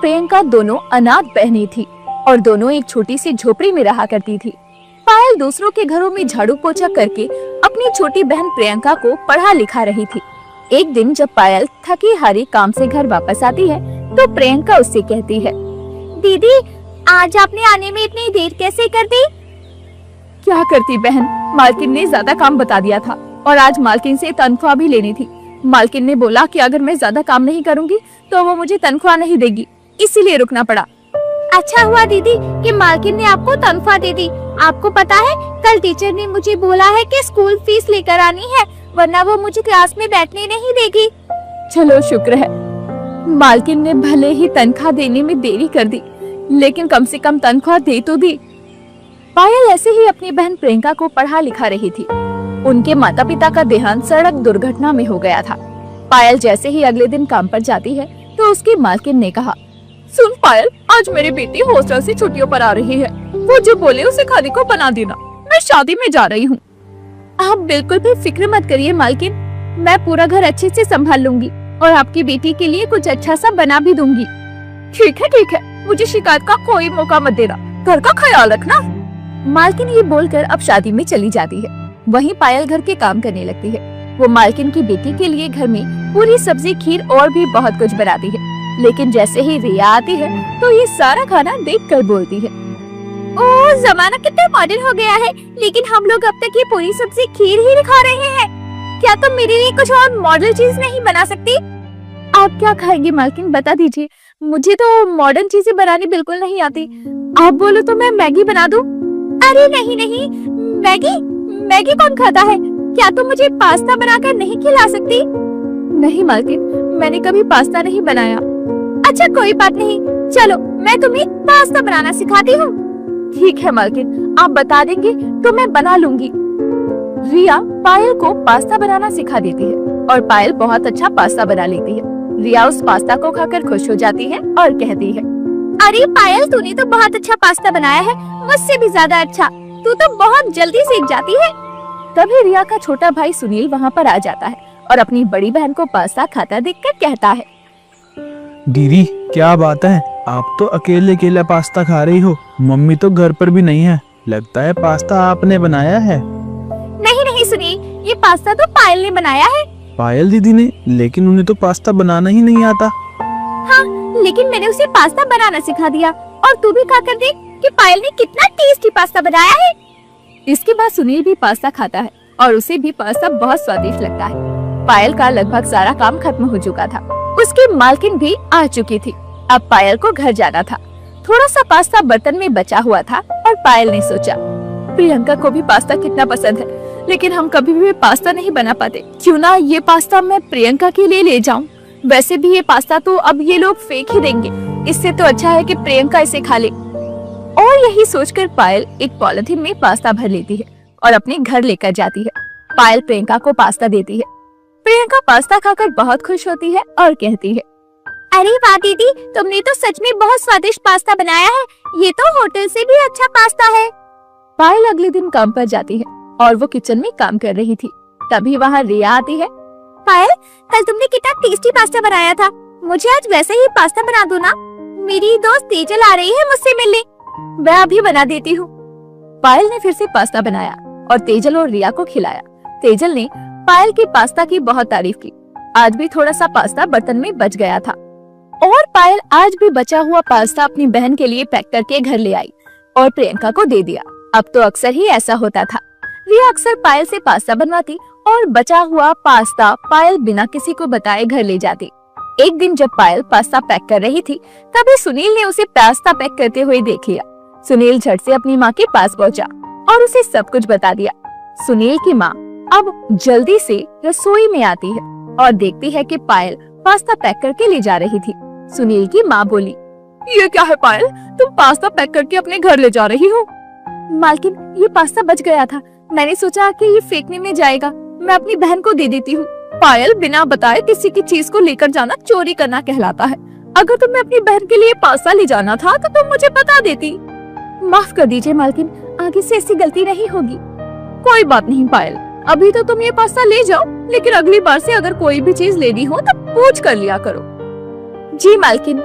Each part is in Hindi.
प्रियंका दोनों अनाथ बहनें थी और दोनों एक छोटी सी झोपड़ी में रहा करती थी। पायल दूसरों के घरों में झाड़ू पोछा करके अपनी छोटी बहन प्रियंका को पढ़ा लिखा रही थी। एक दिन जब पायल थकी हारी काम से घर वापस आती है तो प्रियंका उससे कहती है, दीदी आज आपने आने में इतनी देर कैसे कर दी? क्या करती बहन, मालकिन ने ज्यादा काम बता दिया था और आज मालकिन से तनख्वाह भी लेनी थी। मालकिन ने बोला कि अगर मैं ज्यादा काम नहीं करूंगी तो वो मुझे तनख्वाह नहीं देगी, इसीलिए रुकना पड़ा। अच्छा हुआ दीदी कि मालकिन ने आपको तनख्वाह दे दी। आपको पता है कल टीचर ने मुझे बोला है कि स्कूल फीस लेकर आनी है, वरना वो मुझे क्लास में बैठने नहीं देगी। चलो शुक्र है, मालकिन ने भले ही तनख्वाह देने में देरी कर दी, लेकिन कम से कम तनख्वाह दे तो दी। पायल ऐसे ही अपनी बहन प्रियंका को पढ़ा लिखा रही थी। उनके माता पिता का देहांत सड़क दुर्घटना में हो गया था। पायल जैसे ही अगले दिन काम पर जाती है तो उसकी मालकिन ने कहा, सुन पायल, आज मेरी बेटी हॉस्टल से छुट्टियों पर आ रही है, वो जो बोले उसे खाने को बना देना, मैं शादी में जा रही हूँ। आप बिल्कुल भी फिक्र मत करिए मालकिन, मैं पूरा घर अच्छे से संभाल लूंगी और आपकी बेटी के लिए कुछ अच्छा सा बना भी दूंगी। ठीक है, मुझे शिकायत का कोई मौका मत देना, घर का ख्याल रखना। मालकिन ये बोलकर अब शादी में चली जाती है। वहीं पायल घर के काम करने लगती है। वो मालकिन की बेटी के लिए घर में पूरी सब्जी, खीर और भी बहुत कुछ बनाती है। लेकिन जैसे ही रिया आती है तो ये सारा खाना देखकर बोलती है, ओह जमाना कितना मॉडर्न हो गया है, लेकिन हम लोग अब तक ये पूरी सब्जी खीर ही खा रहे हैं। क्या तुम मेरे लिए कुछ और मॉडर्न चीज नहीं बना सकती? आप क्या खाएंगे मालकिन, बता दीजिए, मुझे तो मॉडर्न चीजें बनानी बिल्कुल नहीं आती। आप बोलो तो मैं मैगी बना दूं? अरे नहीं, मैगी कौन खाता है? क्या तुम मुझे पास्ता बनाकर नहीं खिला सकती? नहीं मालकिन, मैंने कभी पास्ता नहीं बनाया। अच्छा कोई बात नहीं, चलो मैं तुम्हें पास्ता बनाना सिखाती हूँ। ठीक है मालकिन, आप बता देंगे तो मैं बना लूंगी। रिया पायल को पास्ता बनाना सिखा देती है और पायल बहुत अच्छा पास्ता बना लेती है। रिया उस पास्ता को खाकर खुश हो जाती है और कहती है, अरे पायल, तूने तो बहुत अच्छा पास्ता बनाया है, मुझसे भी ज्यादा अच्छा। तू तो बहुत जल्दी सीख जाती है। तभी रिया का छोटा भाई सुनील वहाँ पर आ जाता है और अपनी बड़ी बहन को पास्ता खाता देखकर कहता है, दीदी क्या बात है, आप तो अकेले अकेला पास्ता खा रही हो, मम्मी तो घर पर भी नहीं है, लगता है पास्ता आपने बनाया है। नहीं सुनील, ये पास्ता तो पायल ने बनाया है। पायल दीदी ने? लेकिन उन्हें तो पास्ता बनाना ही नहीं आता। हाँ, लेकिन मैंने उसे पास्ता बनाना सिखा दिया और तू भी खाकर देख कि पायल ने कितना टेस्टी पास्ता बनाया है। इसके बाद सुनील भी पास्ता खाता है और उसे भी पास्ता बहुत स्वादिष्ट लगता है। पायल का लगभग सारा काम खत्म हो चुका था। उसकी मालकिन भी आ चुकी थी। अब पायल को घर जाना था। थोड़ा सा पास्ता बर्तन में बचा हुआ था और पायल ने सोचा, प्रियंका को भी पास्ता कितना पसंद है, लेकिन हम कभी भी पास्ता नहीं बना पाते। क्यों ना ये पास्ता मैं प्रियंका के लिए ले जाऊं। वैसे भी ये पास्ता तो अब ये लोग फेंक ही देंगे, इससे तो अच्छा है कि प्रियंका इसे खा ले। और यही सोचकर पायल एक पॉलिथीन में पास्ता भर लेती है और अपने घर लेकर जाती है। पायल प्रियंका को पास्ता देती है। प्रियंका पास्ता खाकर बहुत खुश होती है और कहती है, अरे वाह दीदी, तुमने तो सच में बहुत स्वादिष्ट पास्ता बनाया है, ये तो होटल से भी अच्छा पास्ता है। पायल अगले दिन काम पर जाती है और वो किचन में काम कर रही थी। तभी वहाँ रिया आती है। पायल, कल तुमने कितना टेस्टी पास्ता बनाया था, मुझे आज वैसे ही पास्ता बना दो ना। मेरी दोस्त तेजल आ रही है मुझसे मिलने, मैं अभी बना देती हूँ। पायल ने फिर से पास्ता बनाया और तेजल और रिया को खिलाया। तेजल ने पायल की पास्ता की बहुत तारीफ की। आज भी थोड़ा सा पास्ता बर्तन में बच गया था और पायल आज भी बचा हुआ पास्ता अपनी बहन के लिए पैक करके घर ले आई और प्रियंका को दे दिया। अब तो अक्सर ही ऐसा होता था। रिया अक्सर पायल से पास्ता बनवाती और बचा हुआ पास्ता पायल बिना किसी को बताए घर ले जाती। एक दिन जब पायल पास्ता पैक कर रही थी, तभी सुनील ने उसे पास्ता पैक करते हुए देख लिया। सुनील झट से अपनी माँ के पास पहुँचा और उसे सब कुछ बता दिया। सुनील की माँ अब जल्दी से रसोई में आती है और देखती है कि पायल पास्ता पैक करके ले जा रही थी। सुनील की माँ बोली, ये क्या है पायल, तुम पास्ता पैक करके अपने घर ले जा रही हो? मालकिन, ये पास्ता बच गया था, मैंने सोचा कि ये फेंकने में जाएगा, मैं अपनी बहन को दे देती हूँ। पायल, बिना बताए किसी की चीज को लेकर जाना चोरी करना कहलाता है। अगर तुम्हें अपनी बहन के लिए पास्ता ले जाना था तो तुम मुझे बता देती। माफ कर दीजिए मालकिन, आगे से ऐसी गलती नहीं होगी। कोई बात नहीं पायल, अभी तो तुम ये पास्ता ले जाओ, लेकिन अगली बार से अगर कोई भी चीज लेनी हो तो पूछ कर लिया करो। जी मालकिन।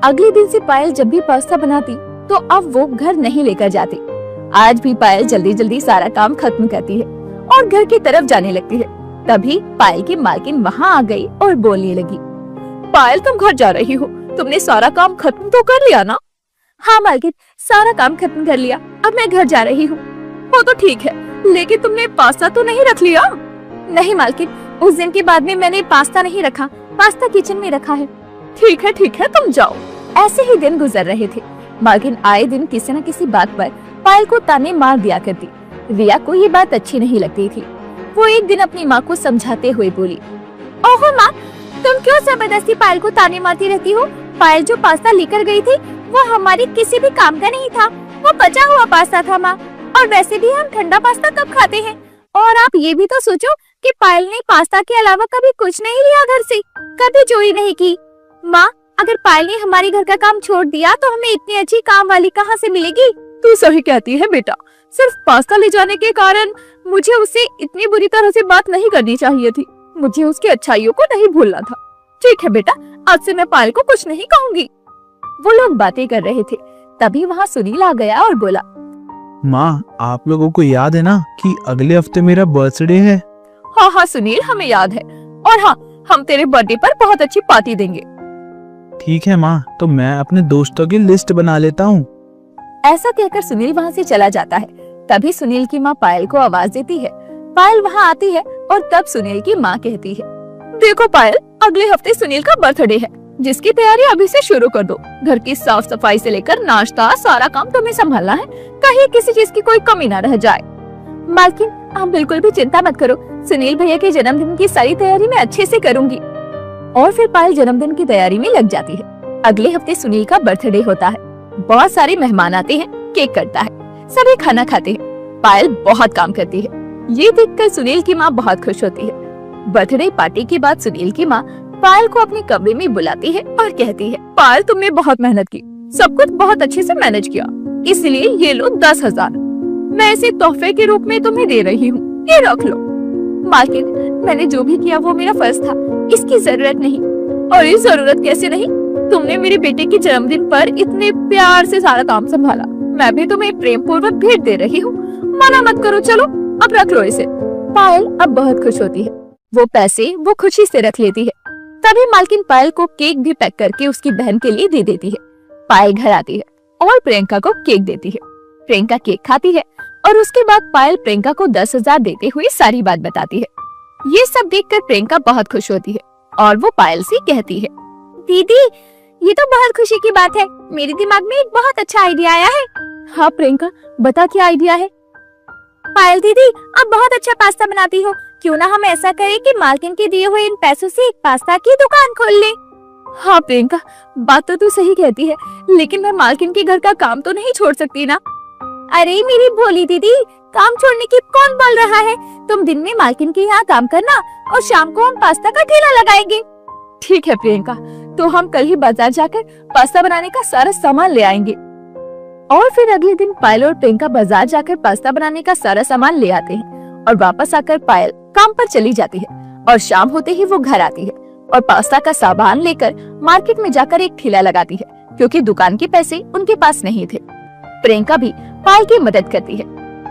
अगले दिन से पायल जब भी पास्ता बनाती तो अब वो घर नहीं लेकर जाती। आज भी पायल जल्दी जल्दी सारा काम खत्म करती है और घर की तरफ जाने लगती है। तभी पायल की मालकिन वहाँ आ गई और बोलने लगी, पायल तुम घर जा रही हो, तुमने सारा काम खत्म तो कर लिया ना? हाँ मालकिन, सारा काम खत्म कर लिया, अब मैं घर जा रही हूँ। वो तो ठीक है, लेकिन तुमने पास्ता तो नहीं रख लिया? नहीं मालकिन, उस दिन के बाद में मैंने पास्ता नहीं रखा, पास्ता किचन में रखा है। ठीक है, तुम जाओ। ऐसे ही दिन गुजर रहे थे। मालकिन आए दिन किसी न किसी बात पर पायल को ताने मार दिया करती। रिया को ये बात अच्छी नहीं लगती थी। वो एक दिन अपनी माँ को समझाते हुए बोली, ओहो माँ, तुम क्यों जबरदस्ती पायल को ताने मारती रहती हो? पायल जो पास्ता लेकर गई थी वो हमारी किसी भी काम का नहीं था, वो बचा हुआ पास्ता था माँ। और वैसे भी हम ठंडा पास्ता कब खाते हैं? और आप ये भी तो सोचो कि पायल ने पास्ता के अलावा कभी कुछ नहीं लिया घर से, कभी चोरी नहीं की। माँ, अगर पायल ने हमारे घर का काम छोड़ दिया तो हमें इतनी अच्छी काम वाली कहाँ से मिलेगी? तू सही कहती है बेटा, सिर्फ पास्ता ले जाने के कारण मुझे उससे इतनी बुरी तरह से बात नहीं करनी चाहिए थी। मुझे उसकी अच्छाइयों को नहीं भूलना था। ठीक है बेटा, आज से मैं पायल को कुछ नहीं कहूँगी। वो लोग बातें कर रहे थे, तभी वहाँ सुनील आ गया और बोला, माँ, आप लोगों को याद है ना कि अगले हफ्ते मेरा बर्थडे है? हाँ सुनील, हमें याद है। और हाँ, हम तेरे बर्थडे पर बहुत अच्छी पार्टी देंगे। ठीक है माँ, तो मैं अपने दोस्तों की लिस्ट बना लेता हूँ। ऐसा कहकर सुनील वहाँ से चला जाता है। तभी सुनील की माँ पायल को आवाज देती है। पायल वहाँ आती है और तब सुनील की माँ कहती है, देखो पायल, अगले हफ्ते सुनील का बर्थडे है, जिसकी तैयारी अभी से शुरू कर दो। घर की साफ सफाई से लेकर नाश्ता, सारा काम तुम्हें संभालना है, कहीं किसी चीज की कोई कमी ना रह जाए। मालकिन, आप बिल्कुल भी चिंता मत करो, सुनील भैया के जन्मदिन की सारी तैयारी मैं अच्छे से करूंगी। और फिर पायल जन्मदिन की तैयारी में लग जाती है। अगले हफ्ते सुनील का बर्थडे होता है। बहुत सारे मेहमान आते हैं, केक कटता है, सभी खाना खाते हैं। पायल बहुत काम करती है। ये देखकर सुनील की माँ बहुत खुश होती है। बर्थडे पार्टी के बाद सुनील की माँ पायल को अपने कमरे में बुलाती है और कहती है, पायल, तुमने बहुत मेहनत की, सब कुछ बहुत अच्छे से मैनेज किया, इसलिए ये लो 10,000, मैं इसे तोहफे के रूप में तुम्हें दे रही हूँ, ये रख लो। मालकिन, मैंने जो भी किया वो मेरा फर्ज था, इसकी जरूरत नहीं। और ये जरूरत कैसे नहीं? तुमने मेरे बेटे के जन्मदिन पर इतने प्यार से सारा काम संभाला, मैं भी तुम्हें प्रेम पूर्वक भेंट दे रही हूँ, मना मत करो, चलो अब रख लो इसे। पायल अब बहुत खुश होती है। वो पैसे वो खुशी से रख लेती है। तभी मालकिन पायल को केक भी पैक करके उसकी बहन के लिए दे देती है। पायल घर आती है और प्रियंका को केक देती है। प्रियंका केक खाती है और उसके बाद पायल प्रियंका को 10,000 देते हुए सारी बात बताती है। ये सब देखकर प्रियंका बहुत खुश होती है और वो पायल से कहती है, दीदी, ये तो बहुत खुशी की बात है, मेरे दिमाग में एक बहुत अच्छा आइडिया आया है। हाँ प्रियंका, बता क्या आइडिया है? पायल दीदी, आप बहुत अच्छा पास्ता बनाती हो, क्यों ना हम ऐसा करें कि मालकिन के दिए हुए इन पैसों से एक पास्ता की दुकान खोल लें। हाँ प्रियंका, बात तो तू सही कहती है, लेकिन मैं मालकिन के घर का काम तो नहीं छोड़ सकती ना। अरे मेरी भोली दीदी, काम छोड़ने की कौन बोल रहा है? तुम दिन में मालकिन के यहाँ काम करना और शाम को हम पास्ता का ठेला लगाएंगे। ठीक है प्रियंका, तो हम कल ही बाजार जाकर पास्ता बनाने का सारा सामान ले आएंगे। और फिर अगले दिन पायल और प्रियंका बाजार जाकर पास्ता बनाने का सारा सामान ले आते हैं और वापस आकर पायल काम पर चली जाती है और शाम होते ही वो घर आती है और पास्ता का सामान लेकर मार्केट में जाकर एक ठेला लगाती है, क्योंकि दुकान के पैसे उनके पास नहीं थे। प्रियंका भी पायल की मदद करती है।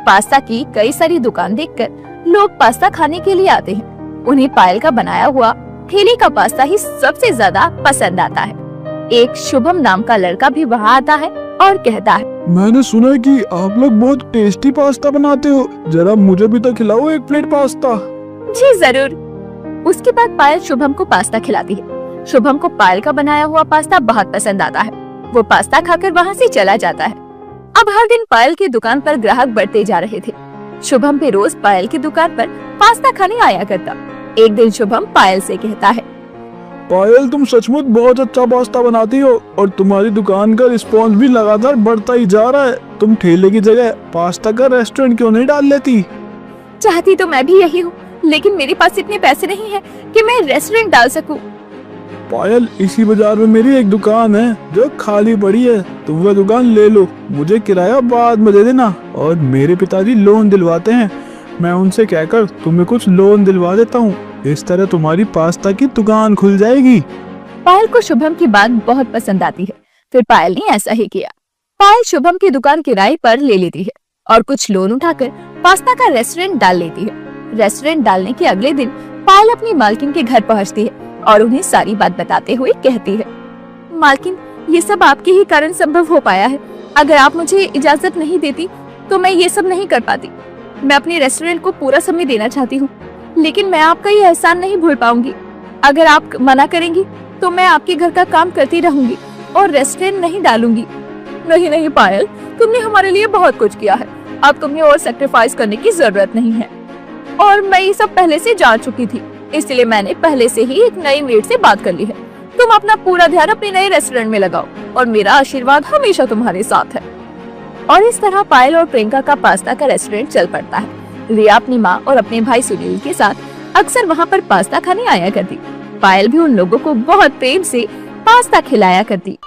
पास्ता की कई सारी दुकान देखकर लोग पास्ता खाने के लिए आते हैं। उन्हें पायल का बनाया हुआ ठेले का पास्ता ही सबसे ज्यादा पसंद आता है। एक शुभम नाम का लड़का भी वहाँ आता है और कहता है, मैंने सुना है कि आप लोग बहुत टेस्टी पास्ता बनाते हो, जरा मुझे भी तो खिलाओ एक प्लेट पास्ता। जी जरूर। उसके बाद पायल शुभम को पास्ता खिलाती है। शुभम को पायल का बनाया हुआ पास्ता बहुत पसंद आता है। वो पास्ता खाकर वहाँ से चला जाता है। अब हर दिन पायल की दुकान पर ग्राहक बढ़ते जा रहे थे। शुभम भी रोज पायल की दुकान पर पास्ता खाने आया करता। एक दिन शुभम पायल से कहता है, पायल, तुम सचमुच बहुत अच्छा पास्ता बनाती हो और तुम्हारी दुकान का रिस्पॉन्स भी लगातार बढ़ता ही जा रहा है। तुम ठेले की जगह पास्ता का रेस्टोरेंट क्यों नहीं डाल लेती? चाहती तो मैं भी यही हूँ, लेकिन मेरे पास इतने पैसे नहीं है कि मैं रेस्टोरेंट डाल सकूं। पायल, इसी बाजार में मेरी एक दुकान है जो खाली पड़ी है, तुम वह दुकान ले लो, मुझे किराया बाद में दे देना। और मेरे पिताजी लोन दिलवाते हैं, मैं उनसे कहकर तुम्हें कुछ लोन दिलवा देता हूँ। इस तरह तुम्हारी पास्ता की दुकान खुल जाएगी। पायल को शुभम की बात बहुत पसंद आती है। फिर पायल ने ऐसा ही किया। पायल शुभम की दुकान किराए पर ले लेती है और कुछ लोन उठाकर पास्ता का रेस्टोरेंट डाल लेती है। रेस्टोरेंट डालने के अगले दिन पायल अपनी मालकिन के घर पहुंचती है और उन्हें सारी बात बताते हुए कहती है, मालकिन, ये सब आपके ही कारण संभव हो पाया है। अगर आप मुझे इजाजत नहीं देती तो मैं ये सब नहीं कर पाती। मैं अपने रेस्टोरेंट को पूरा समय देना चाहती हूँ, लेकिन मैं आपका ये एहसान नहीं भूल पाऊंगी। अगर आप मना करेंगी तो मैं आपके घर का काम करती रहूंगी और रेस्टोरेंट नहीं डालूंगी। नहीं नहीं पायल, तुमने हमारे लिए बहुत कुछ किया है। अब तुम्हें और सैक्रिफाइस करने की जरूरत नहीं है और मैं ये सब पहले से जान चुकी थी, इसलिए मैंने पहले से ही एक नई मेड से बात कर ली है। तुम अपना पूरा ध्यान अपने नए रेस्टोरेंट में लगाओ और मेरा आशीर्वाद हमेशा तुम्हारे साथ है। और इस तरह पायल और प्रियंका का पास्ता का रेस्टोरेंट चल पड़ता है। रिया अपनी माँ और अपने भाई सुनील के साथ अक्सर वहाँ पर पास्ता खाने आया करती। पायल भी उन लोगों को बहुत प्रेम से पास्ता खिलाया करती।